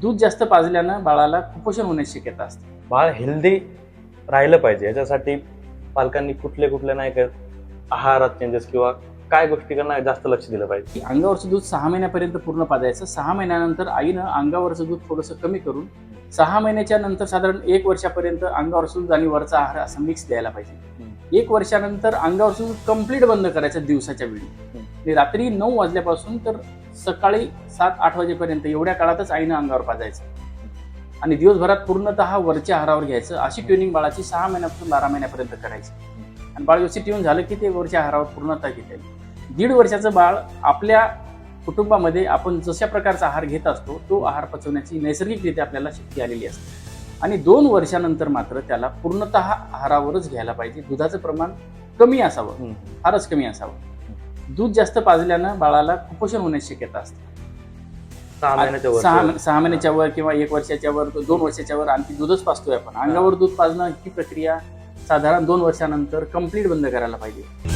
दूध जास्त पाजल्यानं बाळाला कुपोषण होण्याची शक्यता असते. बाळ हेल्दी राहिलं पाहिजे याच्यासाठी पालकांनी कुठले कुठले नाही का आहारात चेंजेस किंवा काय गोष्टींना जास्त लक्ष दिलं पाहिजे? अंगावरचं दूध 6 महिन्यापर्यंत पूर्ण पाजायचं. 6 महिन्यानंतर आईनं अंगावरचं दूध थोडंसं कमी करून 6 महिन्याच्या नंतर साधारण 1 वर्षापर्यंत अंगावरचं दूध आणि वरचा आहार असं मिक्स द्यायला पाहिजे. 1 वर्षानंतर अंगावरचं दूध कंप्लीट बंद करायचं दिवसाच्या वेळी आणि रात्री 9 वाजल्यापासून तर सकाळी 7-8 वाजेपर्यंत एवढ्या काळातच आईनं अंगावर पाजायचं आणि दिवसभरात पूर्णतः वरच्या आहारावर घ्यायचं. अशी ट्युनिंग बाळाची 6 महिन्यापासून 12 महिन्यापर्यंत करायची आणि बाळ व्यवस्थित ट्यून झालं की ते वरच्या आहारावर पूर्णतः घेता येईल. 1.5 वर्षाचं बाळ आपल्या कुटुंबामध्ये आपण जशा प्रकारचा आहार घेत असतो तो आहार पचवण्याची नैसर्गिकरित्या आपल्याला शक्ती आलेली असते आणि 2 वर्षानंतर मात्र त्याला पूर्णतः आहारावरच घ्यायला पाहिजे. दुधाचं प्रमाण कमी असावं, फारच कमी असावं. दूध जास्त पाजल्यानं बाळाला कुपोषण होण्याची शक्यता असते. 6 महिन्याच्या वर 6 महिन्याच्या वर किंवा 1 वर्षाच्या वर 2 वर्षाच्या वर आणखी दूधच पाजतोय आपण. अंगावर दूध पाजणं ही प्रक्रिया साधारण 2 वर्षानंतर कंप्लीट बंद करायला पाहिजे.